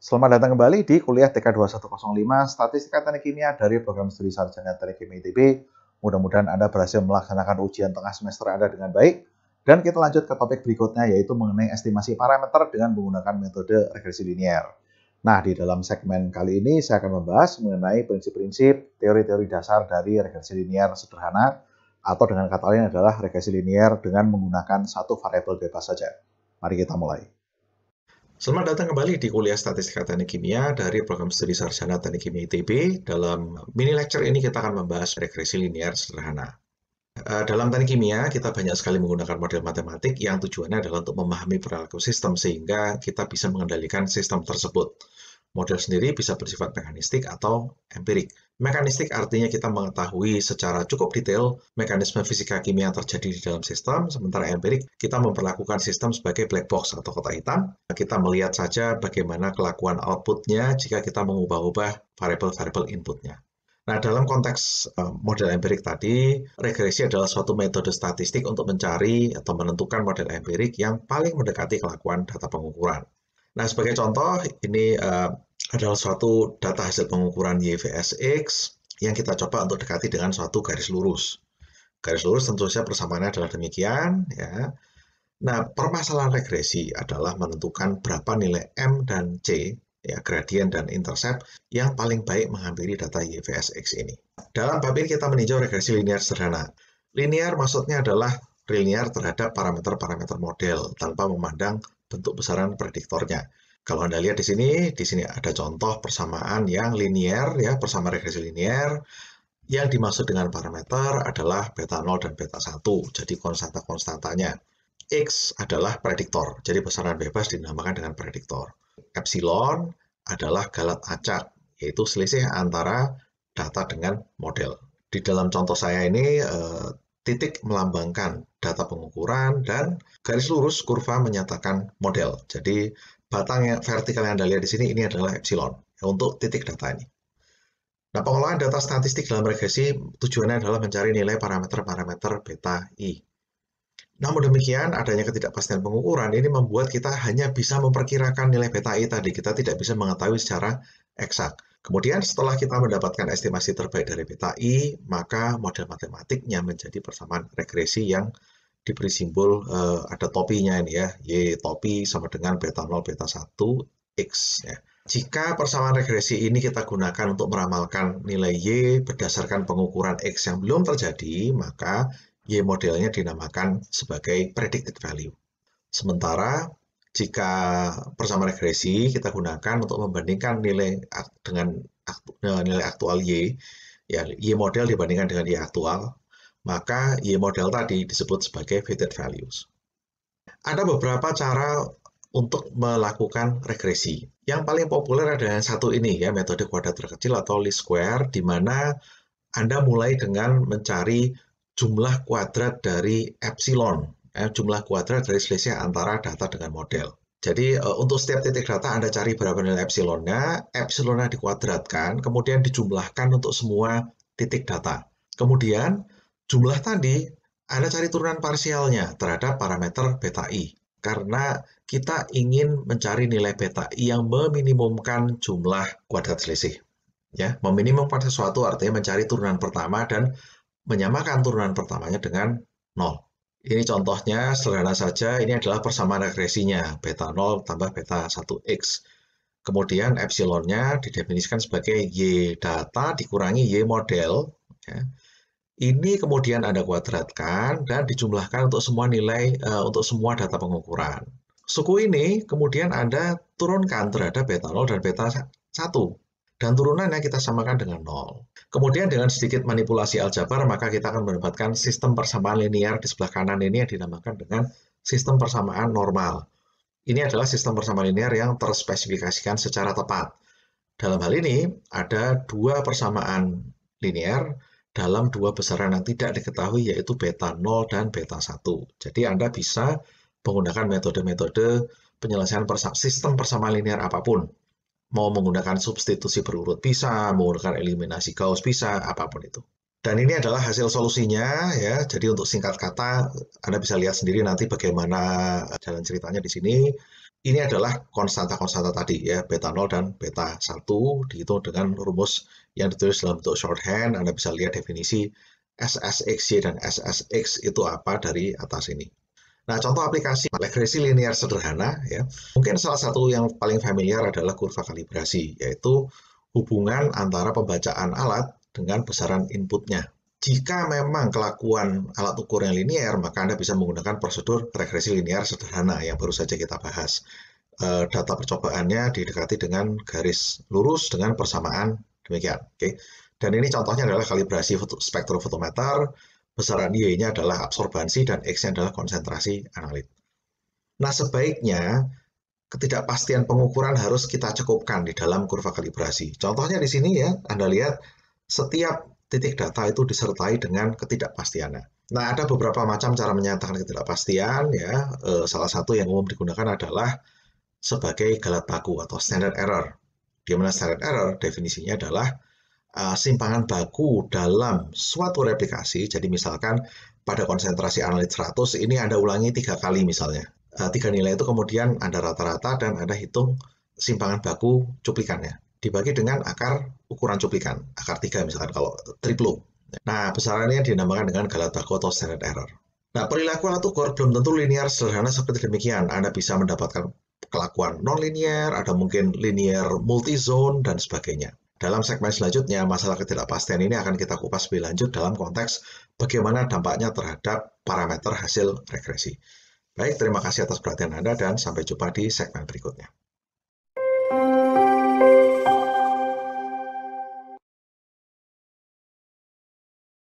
Selamat datang kembali di kuliah TK2105 Statistika Teknik Kimia dari Program Studi Sarjana Teknik Kimia ITB. Mudah-mudahan Anda berhasil melaksanakan ujian tengah semester Anda dengan baik. Dan kita lanjut ke topik berikutnya, yaitu mengenai estimasi parameter dengan menggunakan metode regresi linier. Nah, di dalam segmen kali ini saya akan membahas mengenai prinsip-prinsip teori-teori dasar dari regresi linier sederhana, atau dengan kata lain adalah regresi linier dengan menggunakan satu variabel bebas saja. Mari kita mulai. Selamat datang kembali di kuliah Statistika Teknik Kimia dari Program Studi Sarjana Teknik Kimia ITB. Dalam mini lecture ini kita akan membahas regresi linier sederhana. Dalam teknik kimia, kita banyak sekali menggunakan model matematik yang tujuannya adalah untuk memahami perilaku sistem sehingga kita bisa mengendalikan sistem tersebut. Model sendiri bisa bersifat mekanistik atau empirik. Mekanistik artinya kita mengetahui secara cukup detail mekanisme fisika kimia yang terjadi di dalam sistem, sementara empirik kita memperlakukan sistem sebagai black box atau kotak hitam. Kita melihat saja bagaimana kelakuan outputnya jika kita mengubah-ubah variabel-variabel inputnya. Nah, dalam konteks model empirik tadi, regresi adalah suatu metode statistik untuk mencari atau menentukan model empirik yang paling mendekati kelakuan data pengukuran. Nah, sebagai contoh, ini adalah suatu data hasil pengukuran Y vs X yang kita coba untuk dekati dengan suatu garis lurus. Garis lurus tentu saja persamaannya adalah demikian, ya. Nah, permasalahan regresi adalah menentukan berapa nilai M dan C, ya, gradient dan intercept yang paling baik menghampiri data Y vs X ini. Dalam bab ini kita meninjau regresi linier sederhana. Linier maksudnya adalah linear terhadap parameter-parameter model tanpa memandang bentuk besaran prediktornya. Kalau Anda lihat di sini ada contoh persamaan yang linier, ya, persamaan regresi linier. Yang dimaksud dengan parameter adalah beta 0 dan beta 1, jadi konstanta-konstantanya. X adalah prediktor, jadi besaran bebas dinamakan dengan prediktor. Epsilon adalah galat acak, yaitu selisih antara data dengan model. Di dalam contoh saya ini, titik melambangkan data pengukuran dan garis lurus kurva menyatakan model. Jadi batang yang vertikal yang Anda lihat di sini ini adalah epsilon untuk titik data ini. Nah, pengolahan data statistik dalam regresi tujuannya adalah mencari nilai parameter-parameter beta I. Namun demikian, adanya ketidakpastian pengukuran ini membuat kita hanya bisa memperkirakan nilai beta I tadi. Kita tidak bisa mengetahui secara eksak. Kemudian setelah kita mendapatkan estimasi terbaik dari beta I, maka model matematiknya menjadi persamaan regresi yang diberi simbol ada topinya ini, ya. Y topi sama dengan beta 0, beta 1, X. Ya. Jika persamaan regresi ini kita gunakan untuk meramalkan nilai Y berdasarkan pengukuran X yang belum terjadi, maka Y modelnya dinamakan sebagai predicted value. Sementara jika persamaan regresi kita gunakan untuk membandingkan nilai dengan nilai aktual Y, ya, Y model dibandingkan dengan Y aktual, maka Y model tadi disebut sebagai weighted values. Ada beberapa cara untuk melakukan regresi. Yang paling populer adalah yang satu ini, ya, metode kuadrat terkecil atau least square, di mana Anda mulai dengan mencari jumlah kuadrat dari epsilon, jumlah kuadrat dari selisih antara data dengan model. Jadi untuk setiap titik data Anda cari berapa nilai epsilonnya dikuadratkan, kemudian dijumlahkan untuk semua titik data. Kemudian jumlah tadi Anda cari turunan parsialnya terhadap parameter beta I, karena kita ingin mencari nilai beta I yang meminimumkan jumlah kuadrat selisih. Ya, meminimumkan sesuatu artinya mencari turunan pertama dan menyamakan turunan pertamanya dengan 0. Ini contohnya sederhana saja, ini adalah persamaan regresinya, beta 0 tambah beta 1x. Kemudian epsilonnya didefinisikan sebagai Y data dikurangi Y model. Ya. Ini kemudian Anda kuadratkan dan dijumlahkan untuk semua nilai, untuk semua data pengukuran. Suku ini kemudian Anda turunkan terhadap beta 0 dan beta 1. Dan turunannya kita samakan dengan 0. Kemudian dengan sedikit manipulasi aljabar, maka kita akan mendapatkan sistem persamaan linear di sebelah kanan ini yang dinamakan dengan sistem persamaan normal. Ini adalah sistem persamaan linear yang terspesifikasikan secara tepat. Dalam hal ini, ada dua persamaan linear dalam dua besaran yang tidak diketahui, yaitu beta 0 dan beta 1. Jadi Anda bisa menggunakan metode-metode penyelesaian sistem persamaan linear apapun. Mau menggunakan substitusi berurut bisa, menggunakan eliminasi Gauss bisa, apapun itu. Dan ini adalah hasil solusinya, ya. Jadi untuk singkat kata, Anda bisa lihat sendiri nanti bagaimana jalan ceritanya di sini. Ini adalah konstanta-konstanta tadi ya, beta 0 dan beta 1 dihitung dengan rumus yang ditulis dalam bentuk shorthand. Anda bisa lihat definisi SSXY dan SSX itu apa dari atas ini. Nah, contoh aplikasi regresi linear sederhana ya. Mungkin salah satu yang paling familiar adalah kurva kalibrasi, yaitu hubungan antara pembacaan alat dengan besaran inputnya. Jika memang kelakuan alat ukur yang linear, maka Anda bisa menggunakan prosedur regresi linear sederhana yang baru saja kita bahas. Data percobaannya didekati dengan garis lurus dengan persamaan demikian. Oke. Dan ini contohnya adalah kalibrasi spektrofotometer, besaran Y-nya adalah absorbansi, dan X-nya adalah konsentrasi analit. Nah, sebaiknya ketidakpastian pengukuran harus kita cukupkan di dalam kurva kalibrasi. Contohnya di sini ya, Anda lihat setiap titik data itu disertai dengan ketidakpastiannya. Nah, ada beberapa macam cara menyatakan ketidakpastian ya. Salah satu yang umum digunakan adalah sebagai galat baku atau standard error. Di mana standard error definisinya adalah simpangan baku dalam suatu replikasi. Jadi misalkan pada konsentrasi analit 100 ini Anda ulangi 3 kali misalnya. 3 nilai itu kemudian Anda rata-rata dan Anda hitung simpangan baku cuplikannya. Dibagi dengan akar ukuran cuplikan, akar 3 misalkan kalau triplo. Nah, besarannya dinamakan dengan galat baku atau standard error. Nah, perilaku alat ukur belum tentu linear sederhana seperti demikian. Anda bisa mendapatkan kelakuan non-linear, ada mungkin linear multizone, dan sebagainya. Dalam segmen selanjutnya, masalah ketidakpastian ini akan kita kupas lebih lanjut dalam konteks bagaimana dampaknya terhadap parameter hasil regresi. Baik, terima kasih atas perhatian Anda dan sampai jumpa di segmen berikutnya.